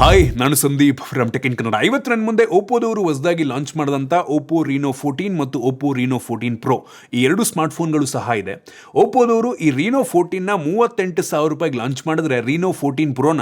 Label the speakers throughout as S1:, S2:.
S1: Hi, ನಾನು Sandeep from tech in Kannada. ಇವತ್ತು ನನ್ನ ಮುಂದೆ ಓಪ್ಪೋದವರು ಹೊಸದಾಗಿ ಲಾಂಚ್ ಮಾಡಿದಂಥ ಓಪ್ಪೋ ರೀನೋ 14 ಮತ್ತು ಓಪ್ಪೋ ರೀನೋ 14 ಪ್ರೋ ಈ ಎರಡು ಸ್ಮಾರ್ಟ್ಫೋನ್ಗಳು ಸಹ ಇದೆ. ಓಪ್ಪೋದವರು ಈ ರೀನೋ 14ನ 38,000 ರೂಪಾಯಿಗೆ ಲಾಂಚ್ ಮಾಡಿದ್ರೆ ರೀನೋ 14 ಪ್ರೋನ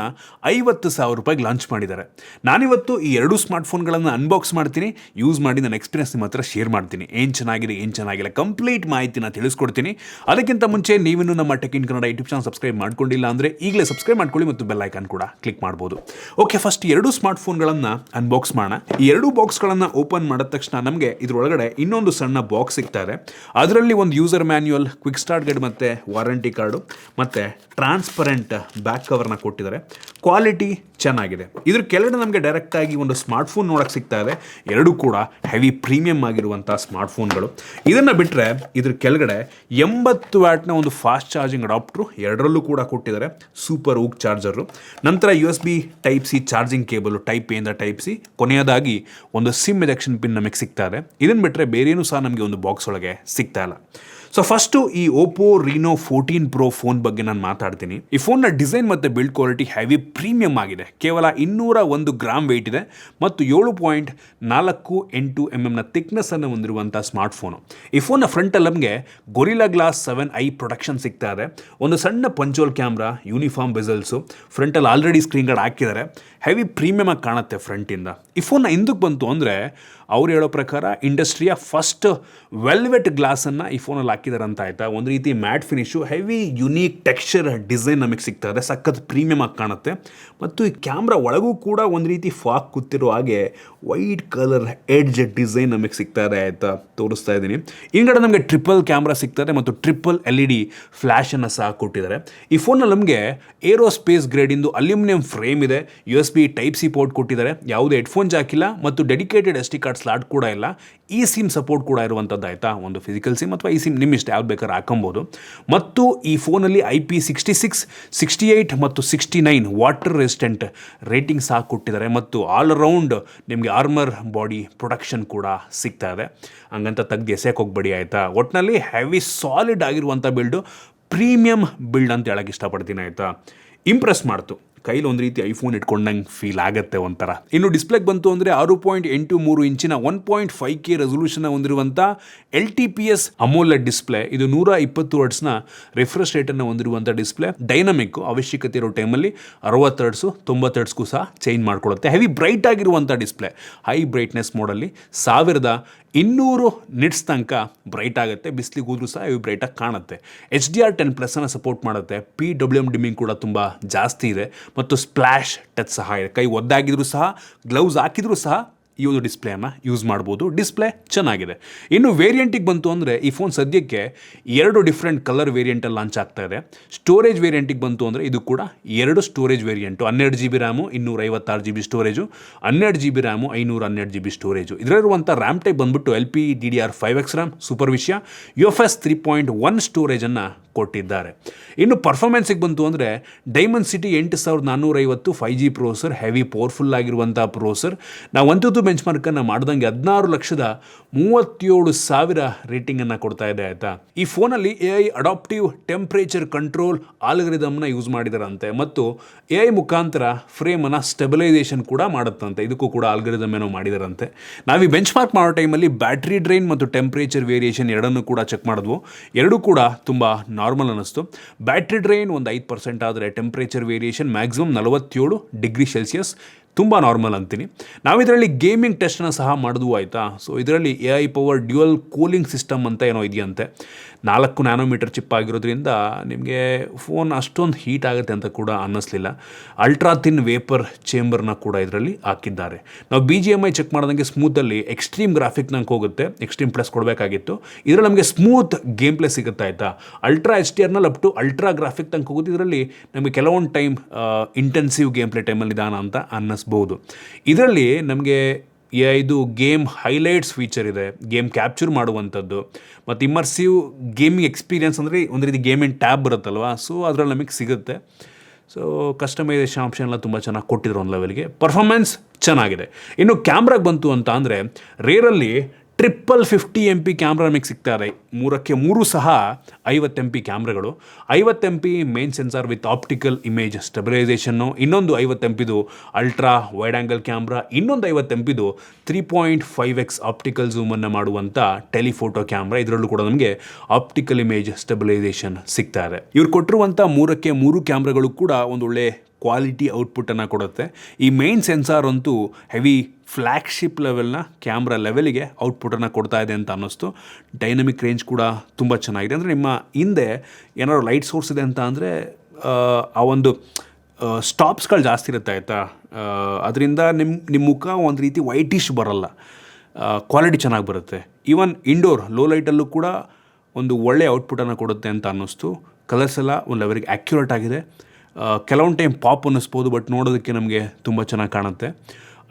S1: 50,000 ರೂಪಾಯಿಗೆ ಲಾಂಚ್ ಮಾಡಿದ್ದಾರೆ. ನಾನಿವತ್ತು ಈ ಎರಡು ಸ್ಮಾರ್ಟ್ಫೋನ್ಗಳನ್ನು ಅನ್ಬಾಕ್ಸ್ ಮಾಡ್ತೀನಿ, ಯೂಸ್ ಮಾಡಿ ನನ್ನ ಎಕ್ಸ್ಪೀರಿಯನ್ಸ್ ನಿಮ್ಮ ಹತ್ರ ಶೇರ್ ಮಾಡ್ತೀನಿ. ಏನು ಚೆನ್ನಾಗಿದೆ, ಏನು ಚೆನ್ನಾಗಿಲ್ಲ, ಕಂಪ್ಲೀಟ್ ಮಾಹಿತಿನ ತಿಳಿಸ್ಕೊಡ್ತೀನಿ. ಅದಕ್ಕಿಂತ ಮುಂಚೆ ನೀವಿನ್ನು ನಮ್ಮ tech in Kannada YouTube channel subscribe ಮಾಡ್ಕೊಂಡಿಲ್ಲ ಅಂದರೆ ಈಗಲೇ ಸಬ್ಸ್ಕ್ರೈಬ್ ಮಾಡ್ಕೊಳ್ಳಿ ಮತ್ತು ಬೆಲ್ ಐಕಾನ್ ಕೂಡ ಕ್ಲಿಕ್ ಮಾಡ್ಬೋದು. ಓಕೆ, ಫಸ್ಟ್ ಎರಡು ಸ್ಮಾರ್ಟ್ಫೋನ್ಗಳನ್ನು ಅನ್ಬಾಕ್ಸ್ ಮಾಡೋಣ. ಈ ಎರಡು ಬಾಕ್ಸ್ಗಳನ್ನು ಓಪನ್ ಮಾಡಿದ ತಕ್ಷಣ ನಮಗೆ ಇದರೊಳಗಡೆ ಇನ್ನೊಂದು ಸಣ್ಣ ಬಾಕ್ಸ್ ಸಿಗ್ತಾ ಇದೆ. ಅದರಲ್ಲಿ ಒಂದು user manual, quick start guide ಮತ್ತು ವಾರಂಟಿ ಕಾರ್ಡು ಮತ್ತು ಟ್ರಾನ್ಸ್ಪರೆಂಟ್ ಬ್ಯಾಕ್ ಕವರ್ನ ಕೊಟ್ಟಿದ್ದಾರೆ. ಕ್ವಾಲಿಟಿ ಚೆನ್ನಾಗಿದೆ. ಇದ್ರ ಕೆಳಗಡೆ ನಮಗೆ ಡೈರೆಕ್ಟಾಗಿ ಒಂದು ಸ್ಮಾರ್ಟ್ಫೋನ್ ನೋಡೋಕ್ಕೆ ಸಿಗ್ತಾ ಇದೆ. ಎರಡೂ ಕೂಡ ಹೆವಿ ಪ್ರೀಮಿಯಮ್ ಆಗಿರುವಂಥ ಸ್ಮಾರ್ಟ್ಫೋನ್ಗಳು. ಇದನ್ನು ಬಿಟ್ಟರೆ ಇದ್ರ ಕೆಳಗಡೆ 80 ವ್ಯಾಟ್ನ ಒಂದು ಫಾಸ್ಟ್ ಚಾರ್ಜಿಂಗ್ ಅಡಾಪ್ಟ್ರು ಎರಡರಲ್ಲೂ ಕೂಡ ಕೊಟ್ಟಿದ್ದಾರೆ. ಸೂಪರ್ ಊಕ್ ಚಾರ್ಜರು, ನಂತರ USB type C charging cable, type A ಇಂದ ಟೈಪ್ ಸಿ, ಕೊನೆಯದಾಗಿ ಒಂದು ಸಿಮ್ ಎಜೆಕ್ಷನ್ ಪಿನ್ ನಮಗೆ ಸಿಗ್ತಾ ಇದೆ. ಇದನ್ನು ಬಿಟ್ಟರೆ ಬೇರೇನೂ ಸಹ ನಮಗೆ ಒಂದು ಬಾಕ್ಸ್ ಒಳಗೆ ಸಿಗ್ತಾ ಇಲ್ಲ. ಸೊ ಫಸ್ಟು ಈ ಓಪ್ಪೋ ರೀನೋ 14 ಪ್ರೋ ಫೋನ್ ಬಗ್ಗೆ ನಾನು ಮಾತಾಡ್ತೀನಿ. ಈ ಫೋನ್ನ ಡಿಸೈನ್ ಮತ್ತು ಬಿಲ್ಡ್ ಕ್ವಾಲಿಟಿ ಹೆವಿ ಪ್ರೀಮಿಯಮ್ ಆಗಿದೆ. ಕೇವಲ 201 ಗ್ರಾಮ್ ವೆಯ್ಟ್ ಇದೆ ಮತ್ತು 7.48 mm ಥಿಕ್ನೆಸ್ ಅನ್ನು ಹೊಂದಿರುವಂಥ ಸ್ಮಾರ್ಟ್ಫೋನು. ಈ ಫೋನ್ನ ಫ್ರಂಟಲ್ಲಿ ನಮಗೆ ಗೊರಿಲ್ಲಾ ಗ್ಲಾಸ್ 7i ಪ್ರೊಟೆಕ್ಷನ್ ಸಿಗ್ತಾ ಇದೆ. ಒಂದು ಸಣ್ಣ ಪಂಚೋಲ್ ಕ್ಯಾಮ್ರಾ, ಯೂನಿಫಾರ್ಮ್ ಬೆಸಲ್ಸು, ಫ್ರಂಟಲ್ಲಿ ಆಲ್ರೆಡಿ ಸ್ಕ್ರೀನ್ ಗಾರ್ಡ್ ಹಾಕಿದ್ದಾರೆ. ಹೆವಿ ಪ್ರೀಮಿಯಮ್ ಆಗಿ ಕಾಣುತ್ತೆ ಫ್ರಂಟಿಂದ. ಈ ಫೋನ್ನ ಹಿಂದಕ್ಕೆ ಬಂತು ಅಂದರೆ ಅವ್ರು ಹೇಳೋ ಪ್ರಕಾರ ಇಂಡಸ್ಟ್ರಿಯ ಫಸ್ಟ್ ವೆಲ್ವೆಟ್ ಗ್ಲಾಸನ್ನು ಈ ಫೋನಲ್ಲಿ ಹಾಕಿದ್ದಾರೆ ಅಂತ ಆಯಿತಾ. ಒಂದು ರೀತಿ mat finish, heavy unique texture design ನಮಗೆ ಸಿಗ್ತಾ ಇದೆ. ಸಖತ್ ಪ್ರೀಮಿಯಮ್ ಆಗಿ ಕಾಣುತ್ತೆ. ಮತ್ತು ಈ ಕ್ಯಾಮ್ರಾ ಒಳಗೂ ಕೂಡ ಒಂದು ರೀತಿ ಫಾಕ್ ಕೂತಿರೋ ಹಾಗೆ ವೈಟ್ ಕಲರ್ ಎಡ್ಜ್ ಡಿಸೈನ್ ನಮಗೆ ಸಿಗ್ತಾ ಇದೆ ಆಯಿತಾ, ತೋರಿಸ್ತಾ ಇದ್ದೀನಿ. ಹಿಂಗಡೆ ನಮಗೆ ಟ್ರಿಪಲ್ ಕ್ಯಾಮ್ರಾ ಸಿಗ್ತದೆ ಮತ್ತು ಟ್ರಿಪಲ್ LED ಫ್ಲ್ಯಾಶನ್ನು ಸಹ ಕೊಟ್ಟಿದ್ದಾರೆ. ಈ ಫೋನಲ್ಲಿ ನಮಗೆ ಏರೋಸ್ಪೇಸ್ ಗ್ರೇಡಿಂದು ಅಲ್ಯೂಮಿನಿಯಂ ಫ್ರೇಮ್ ಇದೆ. USB ಟೈಪ್ ಸಿ ಪೋರ್ಟ್ ಕೊಟ್ಟಿದ್ದಾರೆ. ಯಾವುದೇ ಹೆಡ್ಫೋನ್ ಜಾಕ್ ಇಲ್ಲ ಮತ್ತು ಡೆಡಿಕೇಟೆಡ್ SD ಕಾರ್ಡ್ ಸ್ಲಾಟ್ ಕೂಡ ಇಲ್ಲ. ಈ ಸಿಮ್ ಸಪೋರ್ಟ್ ಕೂಡ ಇರುವಂಥದ್ದು ಆಯಿತಾ. ಒಂದು ಫಿಸಿಕಲ್ ಸಿಮ್ ಅಥವಾ ಈ ಸಿಮ್ ನಿಮ್ಮ ಇಷ್ಟ, ಯಾವ್ದು ಬೇಕಾದ್ರೆ ಹಾಕೊಬೋದು. ಮತ್ತು ಈ ಫೋನಲ್ಲಿ IP66, 68 ಮತ್ತು 69 ವಾಟರ್ ರೆಸಿಸ್ಟೆಂಟ್ ರೇಟಿಂಗ್ ಸಹ ಕೊಟ್ಟಿದ್ದಾರೆ. ಮತ್ತು ಆಲ್ ರೌಂಡ್ ನಿಮಗೆ ಆರ್ಮರ್ ಬಾಡಿ ಪ್ರೊಟೆಕ್ಷನ್ ಕೂಡ ಸಿಗ್ತಾ ಇದೆ. ಹಂಗಂತ ತೆಗ್ದು ಎಸೆಯಕ್ಕೆ ಹೋಗ್ಬೇಡಿ ಆಯಿತಾ. ಒಟ್ಟಿನಲ್ಲಿ ಹೆವಿ ಸಾಲಿಡ್ ಆಗಿರುವಂಥ ಬಿಲ್ಡು, ಪ್ರೀಮಿಯಮ್ ಬಿಲ್ಡ್ ಅಂತ ಹೇಳಕ್ಕೆ ಇಷ್ಟಪಡ್ತೀನಿ ಆಯಿತಾ. ಇಂಪ್ರೆಸ್ ಮಾಡ್ತು. ಕೈಲಿ ಒಂದು ರೀತಿ ಐಫೋನ್ ಇಟ್ಕೊಂಡಂಗೆ ಫೀಲ್ ಆಗುತ್ತೆ ಒಂಥರ. ಇನ್ನು ಡಿಸ್ಪ್ಲೇಗೆ ಬಂತು ಅಂದರೆ 6.83 ಇಂಚಿನ 1.5K ರೆಸೊಲ್ಯೂಷನ್ ಹೊಂದಿರುವಂಥ LTPS ಅಮೋಲೆಡ್ ಡಿಸ್ಪ್ಲೇ. ಇದು 120 ಹರ್ಟ್ಸ್ನ ರಿಫ್ರೆಶ್ ರೇಟನ್ನು ಹೊಂದಿರುವಂಥ ಡಿಸ್ಪ್ಲೇ. ಡೈನಮಿಕ್ಕು, ಅವಶ್ಯಕತೆ ಇರೋ ಟೈಮಲ್ಲಿ 60 ಹರ್ಟ್ಸು 90 ಹರ್ಟ್ಸ್ಗೂ ಸಹ ಚೇಂಜ್ ಮಾಡ್ಕೊಳ್ಳುತ್ತೆ. ಹೆವಿ ಬ್ರೈಟ್ ಆಗಿರುವಂಥ ಡಿಸ್ಪ್ಲೇ. ಹೈ ಬ್ರೈಟ್ನೆಸ್ ಮೋಡಲ್ಲಿ 1200 ನಿಟ್ಸ್ ತನಕ ಬ್ರೈಟ್ ಆಗುತ್ತೆ. ಬಿಸಿಲಿಗೆ ಹೋದ್ರೂ ಸಹ ಹೆವಿ ಬ್ರೈಟಾಗಿ ಕಾಣುತ್ತೆ. HDR10+ ಸಪೋರ್ಟ್ ಮಾಡುತ್ತೆ. PWM ಡಿಮ್ಮಿಂಗ್ ಕೂಡ ತುಂಬ ಜಾಸ್ತಿ ಇದೆ ಮತ್ತು ಸ್ಪ್ಲಾಶ್ ಟಚ್ ಸಹ ಇದೆ. ಕೈ ಒದ್ದಾಗಿದ್ರೂ ಸಹ, ಗ್ಲೌಸ್ ಹಾಕಿದ್ರೂ ಸಹ ಈ ಒಂದು ಡಿಸ್ಪ್ಲೇಯನ್ನು ಯೂಸ್ ಮಾಡ್ಬೋದು. ಡಿಸ್ಪ್ಲೇ ಚೆನ್ನಾಗಿದೆ. ಇನ್ನು ವೇರಿಯಂಟಿಗೆ ಬಂತು ಅಂದರೆ ಈ ಫೋನ್ ಸದ್ಯಕ್ಕೆ 2 ಡಿಫ್ರೆಂಟ್ ಕಲರ್ ವೇರಿಯಂಟಲ್ಲಿ ಲಾಂಚ್ ಆಗ್ತಾ ಇದೆ. ಸ್ಟೋರೇಜ್ ವೇರಿಯಂಟಿಗೆ ಬಂತು ಅಂದರೆ ಇದು ಕೂಡ 2 storage variant. 12GB RAM, 256GB storage, 12GB RAM, 512GB storage. ಇದರಲ್ಲಿರುವಂಥ ರ್ಯಾಮ್ ಟೈಪ್ ಬಂದುಬಿಟ್ಟು LPDDR5X ರ್ಯಾಮ್, ಸೂಪರ್ ವಿಷಯ. UFS 3.1 ಸ್ಟೋರೇಜನ್ನು ಕೊಟ್ಟಿದ್ದಾರೆ. ಇನ್ನು ಪರ್ಫಾರ್ಮೆನ್ಸಿಗೆ ಬಂತು ಅಂದರೆ Dimensity 8450 5G processor, heavy powerful ಆಗಿರುವಂಥ ಪ್ರೋಸರ್. ನಾವು ಅಂತೂ ಬೆಂಚ್ ಮಾರ್ಕನ್ನು ಮಾಡ್ದಂಗೆ 16,37,000 ರೇಟಿಂಗನ್ನು ಕೊಡ್ತಾ ಇದೆ ಆಯಿತಾ. ಈ ಫೋನಲ್ಲಿ AI ಅಡಾಪ್ಟಿವ್ ಟೆಂಪ್ರೇಚರ್ ಕಂಟ್ರೋಲ್ ಆಲ್ಗರಿದಮ್ನ ಯೂಸ್ ಮಾಡಿದಾರಂತೆ ಮತ್ತು AI ಮುಖಾಂತರ ಫ್ರೇಮನ್ನು ಸ್ಟೆಬಿಲೈಸೇಷನ್ ಕೂಡ ಮಾಡುತ್ತಂತೆ. ಇದಕ್ಕೂ ಕೂಡ ಆಲ್ಗರಿದಮ್ ಏನೋ ಮಾಡಿದಾರಂತೆ. ನಾವು ಈ ಬೆಂಚ್ ಮಾರ್ಕ್ ಮಾಡೋ ಟೈಮಲ್ಲಿ ಬ್ಯಾಟ್ರಿ ಡ್ರೈನ್ ಮತ್ತು ಟೆಂಪ್ರೇಚರ್ ವೇರಿಯೇಷನ್ ಎರಡನ್ನೂ ಕೂಡ ಚೆಕ್ ಮಾಡಿದ್ವು. ಎರಡೂ ಕೂಡ ತುಂಬ ನಾರ್ಮಲ್ ಅನ್ನಿಸ್ತು. ಬ್ಯಾಟ್ರಿ ಡ್ರೈನ್ ಒಂದು 5% ಆದರೆ temperature variation maximum 47 degree Celsius, ತುಂಬ ನಾರ್ಮಲ್ ಅಂತೀನಿ. ನಾವು ಇದರಲ್ಲಿ ಗೇಮಿಂಗ್ ಟೆಸ್ಟನ್ನು ಸಹ ಮಾಡಿದ್ವು ಆಯಿತಾ. ಸೊ ಇದರಲ್ಲಿ AI power dual cooling system ಅಂತ ಏನೋ ಇದೆಯಂತೆ. 4 ನ್ಯಾನೋಮೀಟರ್ ಚಿಪ್ ಆಗಿರೋದ್ರಿಂದ ನಿಮಗೆ ಫೋನ್ ಅಷ್ಟೊಂದು ಹೀಟ್ ಆಗುತ್ತೆ ಅಂತ ಕೂಡ ಅನ್ನಿಸ್ಲಿಲ್ಲ. ಅಲ್ಟ್ರಾ ಥಿನ್ ವೇಪರ್ ಚೇಂಬರ್ನ ಕೂಡ ಇದರಲ್ಲಿ ಹಾಕಿದ್ದಾರೆ. ನಾವು BGMI ಚೆಕ್ ಮಾಡ್ದಂಗೆ ಸ್ಮೂತಲ್ಲಿ ಎಕ್ಸ್ಟ್ರೀಮ್ ಗ್ರಾಫಿಕ್ ನಂಗೆ ಹೋಗುತ್ತೆ. ಎಕ್ಸ್ಟ್ರೀಮ್ ಪ್ಲಸ್ ಕೊಡಬೇಕಾಗಿತ್ತು. ಇದರಲ್ಲಿ ನಮಗೆ ಸ್ಮೂತ್ ಗೇಮ್ ಪ್ಲೇ ಸಿಗುತ್ತೆ ಆಯಿತಾ. ಅಲ್ಟ್ರಾ HDRನಲ್ಲಿ ಅಪ್ ಟು ಅಲ್ಟ್ರಾ ಗ್ರಾಫಿಕ್ ತನಕ ಹೋಗುತ್ತೆ. ಇದರಲ್ಲಿ ನಮಗೆ ಕೆಲವೊಂದು ಟೈಮ್ ಇಂಟೆನ್ಸಿವ್ ಗೇಮ್ ಪ್ಲೇ ಟೈಮಲ್ಲಿ ನಿಧಾನ ಅಂತ ಅನ್ನಿಸ್ಬೋದು. ಇದರಲ್ಲಿ ನಮಗೆ ಇದು ಗೇಮ್ ಹೈಲೈಟ್ಸ್ ಫೀಚರ್ ಇದೆ, ಗೇಮ್ ಕ್ಯಾಪ್ಚರ್ ಮಾಡುವಂಥದ್ದು ಮತ್ತು ಇಮ್ಮರ್ಸಿವ್ ಗೇಮಿಂಗ್ ಎಕ್ಸ್ಪೀರಿಯನ್ಸ್ ಅಂದರೆ ಒಂದು ರೀತಿ ಗೇಮಿಂಗ್ ಟ್ಯಾಬ್ ಬರುತ್ತಲ್ವ, ಸೊ ಅದರಲ್ಲಿ ನಮಗೆ ಸಿಗುತ್ತೆ. ಸೊ ಕಸ್ಟಮೈಸೇಷನ್ ಆಪ್ಷನ್ ಎಲ್ಲ ತುಂಬ ಚೆನ್ನಾಗಿ ಕೊಟ್ಟಿದ್ರು ಒಂದು ಲೆವೆಲ್ಗೆ. ಪರ್ಫಾರ್ಮೆನ್ಸ್ ಚೆನ್ನಾಗಿದೆ. ಇನ್ನು ಕ್ಯಾಮ್ರಾಗೆ ಬಂತು ಅಂತ ಅಂದರೆ ರೇರಲ್ಲಿ 50 MP ಕ್ಯಾಮ್ರಾ ನಮಗೆ ಸಿಗ್ತಾ ಇದೆ. 3ಕ್ಕೆ 3 ಸಹ 50 MP ಕ್ಯಾಮ್ರಾಗಳು. 50 MP main sensor with optical image stabilisation, ಇನ್ನೊಂದು 50 MPದು ಅಲ್ಟ್ರಾ ವೈಡ್ ಆ್ಯಂಗಲ್ ಕ್ಯಾಮ್ರಾ, ಇನ್ನೊಂದು 50 MPದು 3.5x ಆಪ್ಟಿಕಲ್ ಝೂಮನ್ನು ಮಾಡುವಂಥ ಟೆಲಿಫೋಟೋ ಕ್ಯಾಮ್ರಾ. ಇದರಲ್ಲೂ ಕೂಡ ನಮಗೆ ಆಪ್ಟಿಕಲ್ ಇಮೇಜ್ ಸ್ಟೆಬಿಲೈಸೇಷನ್ ಸಿಗ್ತಾ ಇದೆ. ಇವ್ರು ಕೊಟ್ಟಿರುವಂಥ 3ಕ್ಕೆ 3 ಕ್ಯಾಮ್ರಾಗಳು ಕೂಡ ಒಂದೊಳ್ಳೆ ಕ್ವಾಲಿಟಿ ಔಟ್ಪುಟ್ಟನ್ನು ಕೊಡುತ್ತೆ. ಈ ಮೇನ್ ಸೆನ್ಸಾರ್ ಅಂತೂ ಹೆವಿ ಫ್ಲ್ಯಾಗ್ಶಿಪ್ ಲೆವೆಲ್ನ ಕ್ಯಾಮ್ರಾ ಲೆವೆಲಿಗೆ ಔಟ್ಪುಟನ್ನು ಕೊಡ್ತಾ ಇದೆ ಅಂತ ಅನ್ನಿಸ್ತು. ಡೈನಮಿಕ್ ರೇಂಜ್ ಕೂಡ ತುಂಬ ಚೆನ್ನಾಗಿದೆ. ಅಂದರೆ ನಿಮ್ಮ ಹಿಂದೆ ಏನಾದ್ರು ಲೈಟ್ ಸೋರ್ಸ್ ಇದೆ ಅಂತ ಅಂದರೆ ಆ ಒಂದು ಸ್ಟಾಪ್ಸ್ಗಳು ಜಾಸ್ತಿ ಇರುತ್ತೆ ಆಯಿತಾ. ಅದರಿಂದ ನಿಮ್ಮ ಮುಖ ಒಂದು ರೀತಿ ವೈಟಿಶ್ ಬರಲ್ಲ, ಕ್ವಾಲಿಟಿ ಚೆನ್ನಾಗಿ ಬರುತ್ತೆ. ಈವನ್ ಇಂಡೋರ್ ಲೋ ಲೈಟಲ್ಲೂ ಕೂಡ ಒಂದು ಒಳ್ಳೆಯ ಔಟ್ಪುಟನ್ನು ಕೊಡುತ್ತೆ ಅಂತ ಅನ್ನಿಸ್ತು. ಕಲರ್ಸ್ ಎಲ್ಲ ಒಂದು ಲೆವೆಲ್ಗೆ ಆ್ಯಕ್ಯುರೇಟ್ ಆಗಿದೆ. ಕೆಲವೊಂದು ಟೈಮ್ ಪಾಪ್ ಅನ್ನಿಸ್ಬೋದು, ಬಟ್ ನೋಡೋದಕ್ಕೆ ನಮಗೆ ತುಂಬ ಚೆನ್ನಾಗಿ ಕಾಣುತ್ತೆ.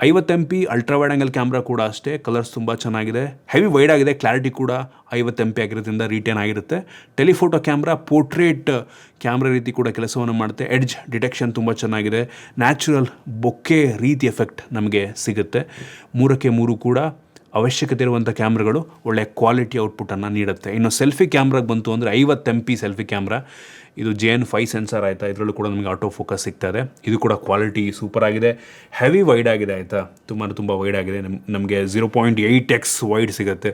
S1: 50 MP ultra wide angle camera ಕೂಡ ಅಷ್ಟೇ, ಕಲರ್ಸ್ ತುಂಬ ಚೆನ್ನಾಗಿದೆ, ಹೆವಿ ವೈಡ್ ಆಗಿದೆ, ಕ್ಲಾರಿಟಿ ಕೂಡ 50 MP ಆಗಿರೋದ್ರಿಂದ ರಿಟೇನ್ ಆಗಿರುತ್ತೆ. ಟೆಲಿಫೋಟೋ ಕ್ಯಾಮ್ರಾ ಪೋರ್ಟ್ರೇಟ್ ಕ್ಯಾಮ್ರಾ ರೀತಿ ಕೂಡ ಕೆಲಸವನ್ನು ಮಾಡುತ್ತೆ. ಎಡ್ಜ್ ಡಿಟೆಕ್ಷನ್ ತುಂಬ ಚೆನ್ನಾಗಿದೆ, ನ್ಯಾಚುರಲ್ ಬೊಕ್ಕೆ ರೀತಿ ಎಫೆಕ್ಟ್ ನಮಗೆ ಸಿಗುತ್ತೆ. 3ಕ್ಕೆ 3 ಕೂಡ ಅವಶ್ಯಕತೆ ಇರುವಂಥ ಕ್ಯಾಮ್ರಾಗಳು ಒಳ್ಳೆಯ ಕ್ವಾಲಿಟಿ ಔಟ್ಪುಟ್ಟನ್ನು ನೀಡುತ್ತೆ. ಇನ್ನು ಸೆಲ್ಫಿ ಕ್ಯಾಮ್ರಾಗೆ ಬಂತು ಅಂದರೆ 50 MP ಸೆಲ್ಫಿ ಕ್ಯಾಮ್ರಾ. ಇದು JN5 ಸೆನ್ಸಾರ್ ಆಯಿತಾ, ಇದರಲ್ಲೂ ಕೂಡ ನಮಗೆ ಆಟೋ ಫೋಕಸ್ ಸಿಗ್ತದೆ. ಇದು ಕೂಡ ಕ್ವಾಲಿಟಿ ಸೂಪರ್ ಆಗಿದೆ, ಹೆವಿ ವೈಡ್ ಆಗಿದೆ ಆಯಿತಾ, ತುಂಬ ವೈಡ್ ಆಗಿದೆ. ನಮಗೆ 0.8x ವೈಡ್ ಸಿಗುತ್ತೆ.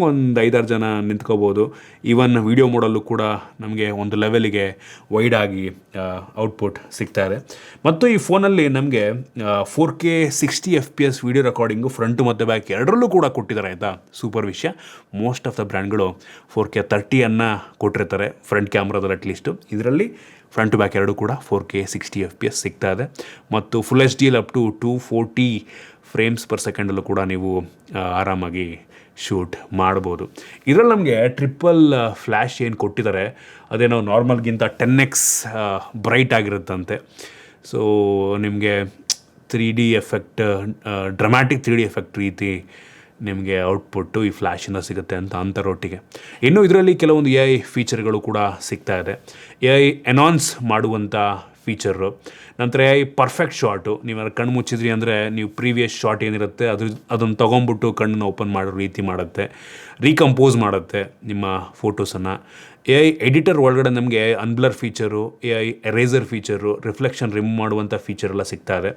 S1: ಒಂದು 5-6 ಜನ ನಿಂತ್ಕೋಬೋದು. ಈವನ್ ವಿಡಿಯೋ ಮೋಡಲ್ಲೂ ಕೂಡ ನಮಗೆ ಒಂದು ಲೆವೆಲಿಗೆ ವೈಡ್ ಆಗಿ ಔಟ್ಪುಟ್ ಸಿಗ್ತಾ ಇದೆ. ಮತ್ತು ಈ ಫೋನಲ್ಲಿ ನಮಗೆ 4K 60 FPS video recording front ಮತ್ತು ಬ್ಯಾಕ್ ಎರಡರಲ್ಲೂ ಕೂಡ ಕೊಟ್ಟಿದ್ದಾರೆ ಆಯಿತಾ. ಸೂಪರ್ ವಿಷಯ. ಮೋಸ್ಟ್ ಆಫ್ ದ ಬ್ರ್ಯಾಂಡ್ಗಳು 4K 30 ಕೊಟ್ಟಿರ್ತಾರೆ ಫ್ರಂಟ್ ಕ್ಯಾಮ್ರಾದಲ್ಲಿ ಅಟ್ಲೀಸ್ಟು. ಇದರಲ್ಲಿ ಫ್ರಂಟ್ ಟು ಬ್ಯಾಕ್ ಎರಡೂ ಕೂಡ 4K 60 FPS ಸಿಗ್ತಾ ಇದೆ. ಮತ್ತು full HD up to 240 frames per ಸೆಕೆಂಡಲ್ಲೂ ಕೂಡ ನೀವು ಆರಾಮಾಗಿ ಶೂಟ್ ಮಾಡ್ಬೋದು. ಇದರಲ್ಲಿ ನಮಗೆ ಟ್ರಿಪಲ್ ಫ್ಲ್ಯಾಶ್ ಏನು ಕೊಟ್ಟಿದ್ದಾರೆ ಅದೇನೋ ನಾರ್ಮಲ್ಗಿಂತ 10x ಬ್ರೈಟ್ ಆಗಿರುತ್ತಂತೆ. ಸೊ ನಿಮಗೆ 3D effect, dramatic 3D effect ರೀತಿ ನಿಮಗೆ ಔಟ್ಪುಟ್ಟು ಈ ಫ್ಲ್ಯಾಶಿಂದ ಸಿಗುತ್ತೆ ಅಂತ ಅಂತರೊಟ್ಟಿಗೆ. ಇನ್ನು ಇದರಲ್ಲಿ ಕೆಲವೊಂದು AI ಫೀಚರ್ಗಳು ಕೂಡ ಸಿಗ್ತಾ ಇದೆ. AI ಎನಾನ್ಸ್ ಮಾಡುವಂಥ ಫೀಚರು, ನಂತರ AI ಪರ್ಫೆಕ್ಟ್ ಶಾಟು. ನೀವು ಕಣ್ಣು ಮುಚ್ಚಿದ್ರಿ ಅಂದರೆ ನೀವು ಪ್ರೀವಿಯಸ್ ಶಾಟ್ ಏನಿರುತ್ತೆ ಅದನ್ನು ತೊಗೊಂಬಿಟ್ಟು ಕಣ್ಣನ್ನು ಓಪನ್ ಮಾಡೋ ರೀತಿ ಮಾಡುತ್ತೆ. ರೀಕಂಪೋಸ್ ಮಾಡುತ್ತೆ ನಿಮ್ಮ ಫೋಟೋಸನ್ನು. AI ಎಡಿಟರ್ ಒಳಗಡೆ ನಮಗೆ unblur feature, AI eraser feature, reflection remove ಮಾಡುವಂಥ ಫೀಚರ್ ಎಲ್ಲ ಸಿಗ್ತಾ ಇದೆ.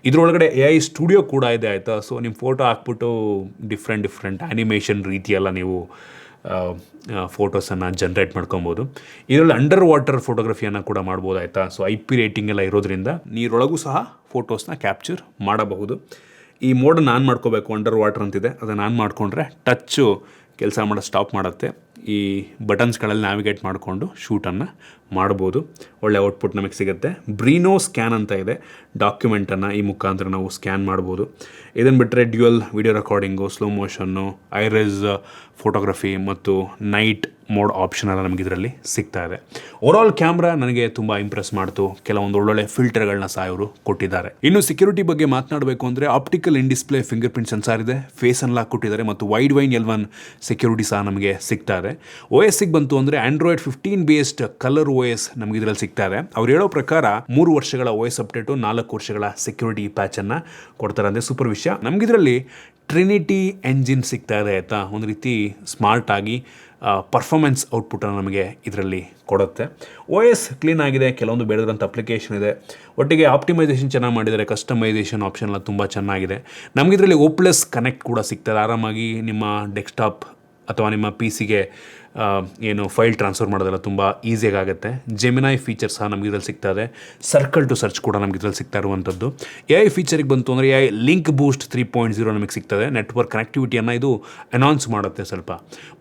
S1: ಇದರೊಳಗಡೆ AI ಸ್ಟುಡಿಯೋ ಕೂಡ ಇದೆ ಆಯಿತಾ. ಸೊ ನಿಮ್ಮ ಫೋಟೋ ಹಾಕ್ಬಿಟ್ಟು ಡಿಫ್ರೆಂಟ್ ಆ್ಯನಿಮೇಷನ್ ರೀತಿಯೆಲ್ಲ ನೀವು ಫೋಟೋಸನ್ನು ಜನ್ರೇಟ್ ಮಾಡ್ಕೊಬೋದು. ಇದರಲ್ಲಿ ಅಂಡರ್ ವಾಟರ್ ಫೋಟೋಗ್ರಫಿಯನ್ನು ಕೂಡ ಮಾಡ್ಬೋದು ಆಯಿತಾ. ಸೊ IP ರೇಟಿಂಗ್ ಎಲ್ಲ ಇರೋದ್ರಿಂದ ನೀರೊಳಗೂ ಸಹ ಫೋಟೋಸ್ನ ಕ್ಯಾಪ್ಚರ್ ಮಾಡಬಹುದು. ಈ ಮೋಡನ್ನು ಆನ್ ಮಾಡ್ಕೋಬೇಕು, ಅಂಡರ್ ವಾಟರ್ ಅಂತಿದೆ, ಅದನ್ನು ಆನ್ ಮಾಡಿಕೊಂಡ್ರೆ ಟಚ್ಚು ಕೆಲಸ ಮಾಡೋದು ಸ್ಟಾಪ್ ಮಾಡುತ್ತೆ. ಈ ಬಟನ್ಸ್ಗಳಲ್ಲಿ ನ್ಯಾವಿಗೇಟ್ ಮಾಡಿಕೊಂಡು ಶೂಟನ್ನು ಮಾಡ್ಬೋದು. ಒಳ್ಳೆ ಔಟ್ಪುಟ್ ನಮಗೆ ಸಿಗುತ್ತೆ. ಬ್ರೀನೋ ಸ್ಕ್ಯಾನ್ ಅಂತ ಇದೆ, ಡಾಕ್ಯುಮೆಂಟನ್ನು ಈ ಮುಖಾಂತರ ನಾವು ಸ್ಕ್ಯಾನ್ ಮಾಡ್ಬೋದು. ಇದನ್ನು ಬಿಟ್ಟರೆ dual video recording, slow motion, ಐರೆಸ್ ಫೋಟೋಗ್ರಫಿ ಮತ್ತು ನೈಟ್ ಮೋಡ್ ಆಪ್ಷನ್ ಎಲ್ಲ ನಮಗೆ ಇದರಲ್ಲಿ ಸಿಗ್ತಾ ಇದೆ. ಓವರಾಲ್ ಕ್ಯಾಮ್ರಾ ನನಗೆ ತುಂಬ ಇಂಪ್ರೆಸ್ ಮಾಡ್ತು. ಕೆಲವೊಂದು ಒಳ್ಳೊಳ್ಳೆ ಫಿಲ್ಟರ್ಗಳನ್ನ ಸಹ ಇವರು ಕೊಟ್ಟಿದ್ದಾರೆ. ಇನ್ನು ಸೆಕ್ಯೂರಿಟಿ ಬಗ್ಗೆ ಮಾತನಾಡಬೇಕು ಅಂದರೆ optical in display finger print sensor ಇದೆ, ಫೇಸ್ ಅನ್ಲಾಕ್ ಕೊಟ್ಟಿದ್ದಾರೆ ಮತ್ತು ವೈಡ್ ವೈನ್ L1 ಸೆಕ್ಯೂರಿಟಿ ಸಹ ನಮಗೆ ಸಿಗ್ತಾ ಇದೆ. OSಗೆ ಬಂತು ಅಂದರೆ Android 15 ಬೇಸ್ಡ್ ಕಲರ್ OS ನಮಗೆ ಇದರಲ್ಲಿ ಸಿಗ್ತಾ ಇದೆ. ಅವ್ರು ಹೇಳೋ ಪ್ರಕಾರ 3 ವರ್ಷಗಳ OS ಅಪ್ಡೇಟು, 4 ವರ್ಷಗಳ ಸೆಕ್ಯೂರಿಟಿ ಪ್ಯಾಚನ್ನು ಕೊಡ್ತಾರೆ ಅಂದರೆ ಸೂಪರ್ ವಿಷಯ. ನಮಗಿದರಲ್ಲಿ ಟ್ರಿನಿಟಿ ಎಂಜಿನ್ ಸಿಗ್ತಾ ಇದೆ ಆಯಿತಾ. ಒಂದು ರೀತಿ ಸ್ಮಾರ್ಟ್ ಆಗಿ ಪರ್ಫಾರ್ಮೆನ್ಸ್ ಔಟ್ಪುಟ್ಟನ್ನು ನಮಗೆ ಇದರಲ್ಲಿ ಕೊಡುತ್ತೆ. OS ಕ್ಲೀನ್ ಆಗಿದೆ, ಕೆಲವೊಂದು ಬೇಡದಂಥ ಅಪ್ಲಿಕೇಶನ್ ಇದೆ, ಒಟ್ಟಿಗೆ ಆಪ್ಟಿಮೈಸೇಷನ್ ಚೆನ್ನಾಗಿ ಮಾಡಿದ್ದಾರೆ, ಕಸ್ಟಮೈಸೇಷನ್ ಆಪ್ಷನ್ ಎಲ್ಲ ತುಂಬ ಚೆನ್ನಾಗಿದೆ. ನಮಗಿದರಲ್ಲಿ O+ ಕನೆಕ್ಟ್ ಕೂಡ ಸಿಗ್ತದೆ. ಆರಾಮಾಗಿ ನಿಮ್ಮ ಡೆಸ್ಕ್ಟಾಪ್ ಅಥವಾ ನಿಮ್ಮ PC-ಗೆ ಏನು ಫೈಲ್ ಟ್ರಾನ್ಸ್ಫರ್ ಮಾಡೋದೆಲ್ಲ ತುಂಬ ಈಸಿಯಾಗಿ ಆಗುತ್ತೆ. ಜೆಮಿನೈ ಫೀಚರ್ ಸಹ ನಮಗೆ ಇದರಲ್ಲಿ ಸಿಗ್ತಾ ಇದೆ. ಸರ್ಕಲ್ ಟು ಸರ್ಚ್ ಕೂಡ ನಮಗೆ ಇದರಲ್ಲಿ ಸಿಗ್ತಾ ಇರುವಂಥದ್ದು. AI ಫೀಚರಿಗೆ ಬಂತು ಅಂದರೆ AI ಲಿಂಕ್ ಬೂಸ್ಟ್ 3.0 ನಮಗೆ ಸಿಗ್ತದೆ. ನೆಟ್ವರ್ಕ್ ಕನೆಕ್ಟಿವಿಟಿಯನ್ನು ಇದು ಅನೌನ್ಸ್ ಮಾಡುತ್ತೆ ಸ್ವಲ್ಪ.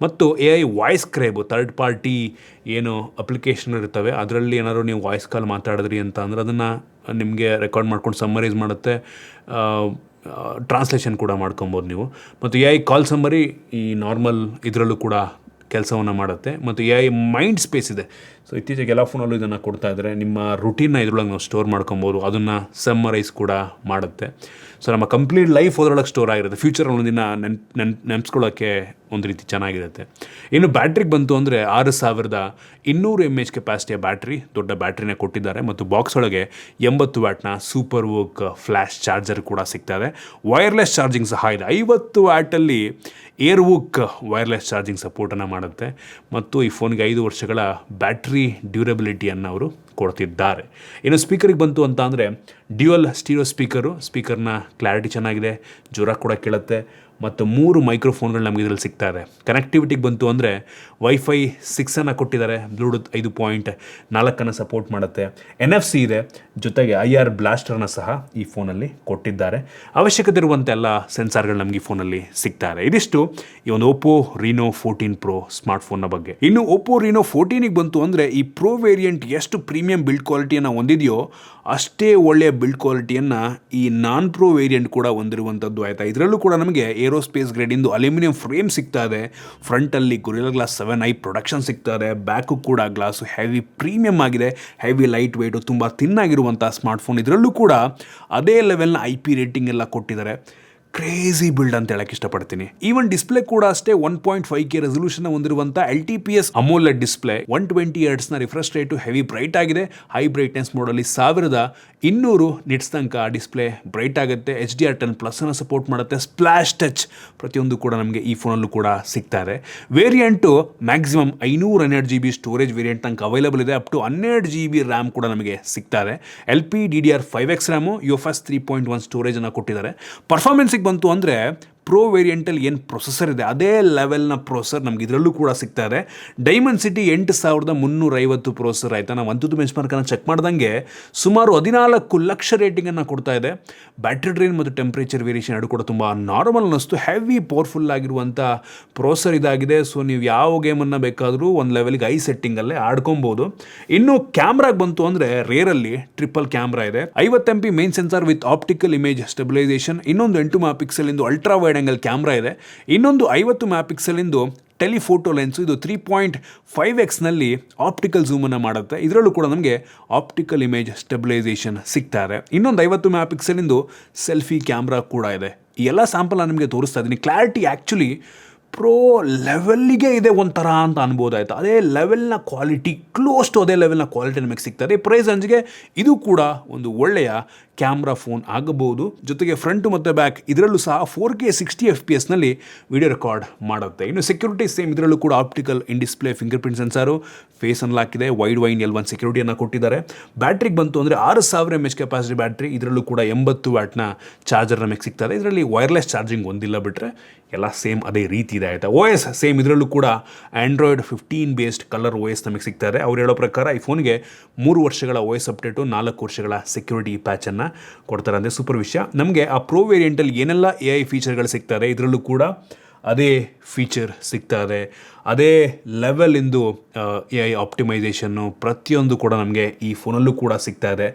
S1: ಮತ್ತು AI ವಾಯ್ಸ್ ಕ್ರೈಬ್, ಥರ್ಡ್ ಪಾರ್ಟಿ ಏನು ಅಪ್ಲಿಕೇಶನ್ ಇರ್ತವೆ ಅದರಲ್ಲಿ ಏನಾದರೂ ನೀವು ವಾಯ್ಸ್ ಕಾಲ್ ಮಾತಾಡಿದ್ರಿ ಅಂತ ಅಂದರೆ ಅದನ್ನು ನಿಮಗೆ ರೆಕಾರ್ಡ್ ಮಾಡ್ಕೊಂಡು ಸಮ್ಮರೈಸ್ ಮಾಡುತ್ತೆ. ಟ್ರಾನ್ಸ್ಲೇಷನ್ ಕೂಡ ಮಾಡ್ಕೊಬೋದು ನೀವು. ಮತ್ತು AI ಕಾಲ್ ಸಮ್ಮರಿ ಈ ನಾರ್ಮಲ್ ಇದರಲ್ಲೂ ಕೂಡ ಕೆಲಸವನ್ನು ಮಾಡುತ್ತೆ. ಮತ್ತು AI ಮೈಂಡ್ ಸ್ಪೇಸ್ ಇದೆ. ಸೊ ಇತ್ತೀಚೆಗೆ ಎಲ್ಲ ಫೋನಲ್ಲೂ ಇದನ್ನು ಕೊಡ್ತಾ ಇದ್ದಾರೆ. ನಿಮ್ಮ ರುಟೀನ್ನ ಇದ್ರೊಳಗೆ ನಾವು ಸ್ಟೋರ್ ಮಾಡ್ಕೊಬೋದು, ಅದನ್ನು ಸಮ್ಮರೈಸ್ ಕೂಡ ಮಾಡುತ್ತೆ. ಸೊ ನಮ್ಮ ಕಂಪ್ಲೀಟ್ ಲೈಫ್ ಅದರೊಳಗೆ ಸ್ಟೋರ್ ಆಗಿರುತ್ತೆ. ಫ್ಯೂಚರಲ್ಲಿ ಒಂದಿನ ನೆನೆಸ್ಕೊಳ್ಳೋಕ್ಕೆ ಒಂದು ರೀತಿ ಚೆನ್ನಾಗಿರುತ್ತೆ. ಇನ್ನು ಬ್ಯಾಟ್ರಿಗೆ ಬಂತು ಅಂದರೆ 6200 mAh ಕೆಪಾಸಿಟಿಯ ಬ್ಯಾಟ್ರಿ, ದೊಡ್ಡ ಬ್ಯಾಟ್ರಿನೇ ಕೊಟ್ಟಿದ್ದಾರೆ. ಮತ್ತು ಬಾಕ್ಸ್ ಒಳಗೆ 80 ವ್ಯಾಟ್ನ ಸೂಪರ್ ವೋಕ್ ಫ್ಲ್ಯಾಶ್ ಚಾರ್ಜರ್ ಕೂಡ ಸಿಗ್ತದೆ. ವೈರ್ಲೆಸ್ ಚಾರ್ಜಿಂಗ್ ಸಹ ಇದೆ. 50 ವ್ಯಾಟಲ್ಲಿ ಏರ್ ವೂಕ್ ವೈರ್ಲೆಸ್ ಚಾರ್ಜಿಂಗ್ ಸಪೋರ್ಟನ್ನು ಮಾಡುತ್ತೆ. ಮತ್ತು ಈ ಫೋನ್ಗೆ 5 ವರ್ಷಗಳ ಬ್ಯಾಟ್ರಿ ಡ್ಯೂರಬಿಲಿಟಿಯನ್ನು ಅವರು ಕೊಡ್ತಿದ್ದಾರೆ. ಇನ್ನು ಸ್ಪೀಕರಿಗೆ ಬಂತು ಅಂತ ಅಂದರೆ ಡ್ಯುಯಲ್ ಸ್ಟೀರಿಯೋ ಸ್ಪೀಕರ್ನ ಕ್ಲಾರಿಟಿ ಚೆನ್ನಾಗಿದೆ, ಜೋರ ಕೂಡ ಕೇಳುತ್ತೆ. ಮತ್ತು 3 ಮೈಕ್ರೋಫೋನ್ಗಳು ನಮಗೆ ಇದರಲ್ಲಿ ಸಿಗ್ತಾ ಇದೆ. ಕನೆಕ್ಟಿವಿಟಿಗೆ ಬಂತು ಅಂದರೆ ವೈಫೈ 6 ಕೊಟ್ಟಿದ್ದಾರೆ, ಬ್ಲೂಟೂತ್ 5.4 ಸಪೋರ್ಟ್ ಮಾಡುತ್ತೆ, NFC ಇದೆ, ಜೊತೆಗೆ IR ಬ್ಲಾಸ್ಟರ್ನ ಸಹ ಈ ಫೋನಲ್ಲಿ ಕೊಟ್ಟಿದ್ದಾರೆ. ಅವಶ್ಯಕತೆ ಇರುವಂಥ ಎಲ್ಲ ಸೆನ್ಸಾರ್ಗಳು ನಮಗೆ ಈ ಫೋನಲ್ಲಿ ಸಿಗ್ತಾ ಇದೆ. ಇದಿಷ್ಟು ಈ ಒಂದು ಓಪೋ ರೀನೋ 14 Pro ಸ್ಮಾರ್ಟ್ಫೋನ್ನ ಬಗ್ಗೆ. ಇನ್ನು ಓಪೋ ರೀನೋ 14ಗೆ ಬಂತು ಅಂದರೆ ಈ ಪ್ರೋ ವೇರಿಯಂಟ್ ಎಷ್ಟು ಪ್ರೀಮಿಯಂ ಬಿಲ್ಡ್ ಕ್ವಾಲಿಟಿಯನ್ನು ಹೊಂದಿದೆಯೋ ಅಷ್ಟೇ ಒಳ್ಳೆಯ ಬಿಲ್ಡ್ ಕ್ವಾಲಿಟಿಯನ್ನು ಈ ನಾನ್ ಪ್ರೋ ವೇರಿಯಂಟ್ ಕೂಡ ಹೊಂದಿರುವಂಥದ್ದು ಆಯಿತಾ. ಇದರಲ್ಲೂ ಕೂಡ ನಮಗೆ ಏರೋಸ್ಪೇಸ್ ಗ್ರೇಡಿಂದು ಅಲ್ಯೂಮಿನಿಯಂ ಫ್ರೇಮ್ ಸಿಗ್ತಾ ಇದೆ. ಫ್ರಂಟಲ್ಲಿ ಗೊರಿಲ್ಲಾ ಗ್ಲಾಸ್ 7i ಪ್ರೊಡಕ್ಷನ್ ಸಿಗ್ತಾ ಇದೆ. ಬ್ಯಾಕು ಕೂಡ ಗ್ಲಾಸು ಹೆವಿ ಪ್ರೀಮಿಯಮ್ ಆಗಿದೆ, ಹೆವಿ ಲೈಟ್ ವೆಯ್ಟು, ತುಂಬ ತಿನ್ನಾಗಿರುವಂಥ ಸ್ಮಾರ್ಟ್ಫೋನ್. ಇದರಲ್ಲೂ ಕೂಡ ಅದೇ ಲೆವೆಲ್ನ IP ರೇಟಿಂಗ್ ಎಲ್ಲ ಕೊಟ್ಟಿದ್ದಾರೆ. ಕ್ರೇಜಿ ಬಿಲ್ಡ್ ಅಂತ ಹೇಳಕ್ಕೆ ಇಷ್ಟಪಡ್ತೀನಿ. ಈವನ್ ಡಿಸ್ಪ್ಲೇ ಕೂಡ ಅಷ್ಟೇ 1.5K ರೆಸಲ್ಯೂಷನ್ ಹೊಂದಿರುವಂಥ LTPS ಅಮೋಲೆಡ್ display, 120 Hz refresh rate, heavy bright ಆಗಿದೆ. ಹೈ ಬ್ರೈಟ್ನೆಸ್ ಮೋಡಲ್ಲಿ 1200 ನಿಟ್ಸ್ ತನಕ ಡಿಸ್ಪ್ಲೇ ಬ್ರೈಟ್ ಆಗುತ್ತೆ. HDR10+ ಸಪೋರ್ಟ್ ಮಾಡುತ್ತೆ. ಸ್ಪ್ಲಾಶ್ ಟಚ್ ಪ್ರತಿಯೊಂದು ಕೂಡ ನಮಗೆ ಈ ಫೋನಲ್ಲೂ ಕೂಡ ಸಿಗ್ತಾರೆ. Variant maximum 512 GB storage variant ತನಕ ಅವೈಲೇಬಲ್ ಇದೆ. ಅಪ್ ಟು 12 GB ರ್ಯಾಮ್ ಕೂಡ ನಮಗೆ ಸಿಗ್ತಾರೆ. LPDDR5X ರ್ಯಾಮು, UFS 3.1 ಸ್ಟೋರೇಜನ್ನು ಕೊಟ್ಟಿದ್ದಾರೆ. ಪರ್ಫಾರ್ಮೆನ್ಸಿಗೆ ಬಂತು ಅಂದರೆ ಪ್ರೋ ವೇರಿಯಂಟಲ್ಲಿ ಏನು ಪ್ರೊಸೆಸರ್ ಇದೆ ಅದೇ ಲೆವೆಲ್ನ ಪ್ರೊಸೆಸರ್ ನಮ್ಗೆ ಇದರಲ್ಲೂ ಕೂಡ ಸಿಗ್ತಾ ಇದೆ. ಡೈಮೆನ್ಸಿಟಿ 8350 ಪ್ರೊಸೆಸರ್ ಆಯಿತಾ. ನಾವು ಒಂದು ಬೆಂಚ್ ಮಾರ್ಕನ್ನು ಚೆಕ್ ಮಾಡ್ದಂಗೆ ಸುಮಾರು 14 ಲಕ್ಷ ರೇಟಿಂಗನ್ನು ಕೊಡ್ತಾ ಇದೆ. ಬ್ಯಾಟ್ರಿ ಡ್ರೈನ್ ಮತ್ತು ಟೆಂಪ್ರೇಚರ್ ವೇರಿಯೇಷನ್ ಎರಡು ಕೂಡ ತುಂಬ ನಾರ್ಮಲ್ ಅನ್ನಿಸ್ತು. ಹೆವಿ ಪವರ್ಫುಲ್ ಆಗಿರುವಂಥ ಪ್ರೊಸೆಸರ್ ಇದಾಗಿದೆ. ಸೊ ನೀವು ಯಾವ ಗೇಮನ್ನು ಬೇಕಾದರೂ ಒಂದು ಲೆವೆಲ್ಗೆ ಐ ಸೆಟ್ಟಿಂಗಲ್ಲೇ ಆಡ್ಕೊಬೋದು. ಇನ್ನು ಕ್ಯಾಮ್ರಾಗೆ ಬಂತು ಅಂದರೆ ರೇರಲ್ಲಿ ಟ್ರಿಪಲ್ ಕ್ಯಾಮ್ರಾ ಇದೆ. 50 MP main sensor with optical image stabilisation, ಇನ್ನೊಂದು 8 MP ultra wide angle camera ಇದೆ, ಇನ್ನೊಂದು 50 MP ಟೆಲಿಫೋಟೋ ಲೆನ್ಸು. ಇದು 3.5X ಆಪ್ಟಿಕಲ್ ಝೂಮನ್ನು ಮಾಡುತ್ತೆ. ಇದರಲ್ಲೂ ಕೂಡ ನಮಗೆ ಆಪ್ಟಿಕಲ್ ಇಮೇಜ್ ಸ್ಟೆಬಿಲೈಸೇಷನ್ ಸಿಗ್ತಾರೆ. ಇನ್ನೊಂದು 50 MP ಸೆಲ್ಫಿ ಕ್ಯಾಮ್ರಾ ಕೂಡ ಇದೆ. ಈ ಎಲ್ಲ ಸ್ಯಾಂಪಲ್ ನಿಮಗೆ ತೋರಿಸ್ತಾ ಇದ್ದೀನಿ. ಕ್ಲಾರಿಟಿ ಆ್ಯಕ್ಚುಲಿ ಪ್ರೋ ಲೆವೆಲ್ಲಿಗೆ ಇದೆ ಒಂಥರ ಅಂತ ಅನ್ಬೋದಾಯ್ತು. ಅದೇ ಲೆವೆಲ್ನ ಕ್ವಾಲಿಟಿ, ಕ್ಲೋಸ್ ಟು ಅದೇ ಲೆವೆಲ್ನ ಕ್ವಾಲಿಟಿ ನಮಗೆ ಸಿಗ್ತದೆ. ಪ್ರೈಸ್ ರೇಂಜ್ಗೆ ಇದು ಕೂಡ ಒಂದು ಒಳ್ಳೆಯ ಕ್ಯಾಮ್ರಾ ಫೋನ್ ಆಗಬಹುದು. ಜೊತೆಗೆ ಫ್ರಂಟು ಮತ್ತು ಬ್ಯಾಕ್ ಇದರಲ್ಲೂ ಸಹ 4K 60 FPS ವಿಡಿಯೋ ರೆಕಾರ್ಡ್ ಮಾಡುತ್ತೆ. ಇನ್ನು ಸೆಕ್ಯೂರಿಟಿ ಸೇಮ್, ಇದರಲ್ಲೂ ಕೂಡ optical in display finger print sensor, face unlock ಇದೆ, ವೈಡ್ ವೈನ್ L1 ಸೆಕ್ಯೂರಿಟಿಯನ್ನು ಕೊಟ್ಟಿದ್ದಾರೆ. ಬ್ಯಾಟ್ರಿಗೆ ಬಂತು ಅಂದರೆ 6000 mAh ಕೆಪಾಸಿಟಿ ಬ್ಯಾಟ್ರಿ, ಇದರಲ್ಲೂ ಕೂಡ 80 ವ್ಯಾಟ್ನ ಚಾರ್ಜರ್ ನಮಗೆ ಸಿಗ್ತದೆ. ಇದರಲ್ಲಿ ವೈರ್ಲೆಸ್ ಚಾರ್ಜಿಂಗ್ ಒಂದಿಲ್ಲ, ಬಿಟ್ಟರೆ ಎಲ್ಲ ಸೇಮ್ ಅದೇ ರೀತಿ ಇದೆ ಆಯಿತಾ. OS ಸೇಮ್, ಇದರಲ್ಲೂ ಕೂಡ Android 15 ಬೇಸ್ಡ್ ಕಲರ್ OS ನಮಗೆ ಸಿಗ್ತಾರೆ. ಅವ್ರು ಹೇಳೋ ಪ್ರಕಾರ ಈ ಫೋನ್ಗೆ 3 ವರ್ಷಗಳ OS ಅಪ್ಡೇಟು, 4 ವರ್ಷಗಳ ಸೆಕ್ಯೂರಿಟಿ ಪ್ಯಾಚನ್ನು ಕೊಡ್ತಾರೆ. ಅಂದರೆ ಸೂಪರ್ ವಿಷಯ. ನಮಗೆ ಆ ಪ್ರೋ ವೇರಿಯಂಟಲ್ಲಿ ಏನೆಲ್ಲ AI ಫೀಚರ್ಗಳು ಸಿಗ್ತಾರೆ ಇದರಲ್ಲೂ ಕೂಡ ಅದೇ ಫೀಚರ್ ಸಿಗ್ತಾರೆ. ಅದೇ ಲೆವೆಲಿಂದು AI ಆಪ್ಟಿಮೈಸೇಷನ್ನು ಪ್ರತಿಯೊಂದು ಕೂಡ ನಮಗೆ ಈ ಫೋನಲ್ಲೂ ಕೂಡ ಸಿಗ್ತಾ ಇದೆ.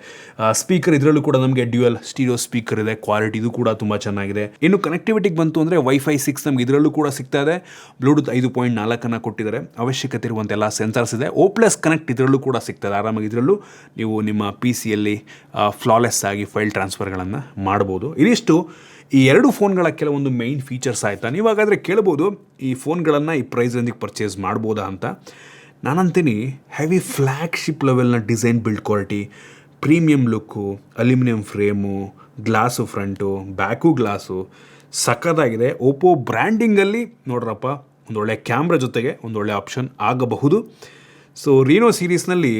S1: ಸ್ಪೀಕರ್ ಇದರಲ್ಲೂ ಕೂಡ ನಮಗೆ ಡ್ಯುಯಲ್ ಸ್ಟೀರಿಯೋ ಸ್ಪೀಕರ್ ಇದೆ, ಕ್ವಾಲಿಟಿ ಇದು ಕೂಡ ತುಂಬ ಚೆನ್ನಾಗಿದೆ. ಇನ್ನು ಕನೆಕ್ಟಿವಿಟಿಗೆ ಬಂತು ಅಂದರೆ ವೈಫೈ 6 ನಮಗೆ ಇದರಲ್ಲೂ ಕೂಡ ಸಿಗ್ತಾ ಇದೆ. ಬ್ಲೂಟೂತ್ 5.4 ಕೊಟ್ಟಿದ್ದಾರೆ. ಅವಶ್ಯಕತೆ ಇರುವಂಥ ಎಲ್ಲ ಸೆನ್ಸಾರ್ಸ್ ಇದೆ. O+ ಕನೆಕ್ಟ್ ಇದರಲ್ಲೂ ಕೂಡ ಸಿಗ್ತದೆ. ಆರಾಮಾಗಿ ಇದರಲ್ಲೂ ನೀವು ನಿಮ್ಮ PC-ಯಲ್ಲಿ ಫ್ಲಾಲೆಸ್ ಆಗಿ ಫೈಲ್ ಟ್ರಾನ್ಸ್ಫರ್ಗಳನ್ನು ಮಾಡ್ಬೋದು. ಇದಿಷ್ಟು ಈ ಎರಡು ಫೋನ್ಗಳ ಕೆಲವೊಂದು ಮೈನ್ ಫೀಚರ್ಸ್ ಆಯಿತಾ. ನೀವಾಗಾದರೆ ಕೇಳ್ಬೋದು ಈ ಫೋನ್ಗಳನ್ನು ಈ ಪ್ರೈಸ್ ರೇಂಜಿಗೆ ಪರ್ಚೇಸ್ ಮಾಡ್ಬೋದಾ ಅಂತ. ನಾನಂತೀನಿ ಹೆವಿ ಫ್ಲ್ಯಾಗ್ಶಿಪ್ ಲೆವೆಲ್ನ design, build quality, premium look, aluminium frame, glass front, back glass ಸಖತ್ತಾಗಿದೆ. ಓಪೋ ಬ್ರ್ಯಾಂಡಿಂಗಲ್ಲಿ ನೋಡ್ರಪ್ಪ ಒಂದೊಳ್ಳೆ ಕ್ಯಾಮ್ರಾ ಜೊತೆಗೆ ಒಂದೊಳ್ಳೆ ಆಪ್ಷನ್ ಆಗಬಹುದು. ಸೊ ರೀನೋ ಸೀರೀಸ್ನಲ್ಲಿ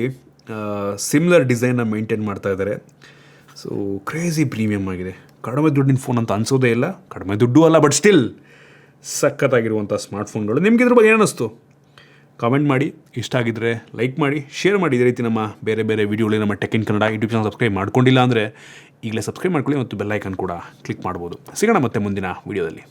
S1: ಸಿಮ್ಲರ್ ಡಿಸೈನ್ನ ಮೇಂಟೈನ್ ಮಾಡ್ತಾ ಇದ್ದಾರೆ. ಸೊ ಕ್ರೇಜಿ ಪ್ರೀಮಿಯಮ್ ಆಗಿದೆ. ಕಡಿಮೆ ದುಡ್ಡಿನ ಫೋನ್ ಅಂತ ಅನಿಸೋದೇ ಇಲ್ಲ, ಕಡಿಮೆ ದುಡ್ಡು ಅಲ್ಲ, ಬಟ್ ಸ್ಟಿಲ್ ಸಖತ್ತಾಗಿರುವಂಥ ಸ್ಮಾರ್ಟ್ಫೋನ್ಗಳು. ನಿಮ್ಗೆ ಇದ್ರ ಬಗ್ಗೆ ಏನಿಸ್ತು ಕಾಮೆಂಟ್ ಮಾಡಿ. ಇಷ್ಟ ಆಗಿದ್ದರೆ ಲೈಕ್ ಮಾಡಿ, ಶೇರ್ ಮಾಡಿ. ಇದೇ ರೀತಿ ನಮ್ಮ ಬೇರೆ ಬೇರೆ ವೀಡಿಯೋಗಳಲ್ಲಿ ನಮ್ಮ tech in Kannada YouTube channel subscribe ಮಾಡ್ಕೊಂಡಿಲ್ಲ ಅಂದರೆ ಈಗಲೇ ಸಬ್ಸ್ಕ್ರೈಬ್ ಮಾಡ್ಕೊಳ್ಳಿ ಮತ್ತು ಬೆಲ್ ಐಕನ್ ಕೂಡ ಕ್ಲಿಕ್ ಮಾಡ್ಬೋದು. ಸಿಗೋಣ ಮತ್ತೆ ಮುಂದಿನ ವೀಡಿಯೋದಲ್ಲಿ.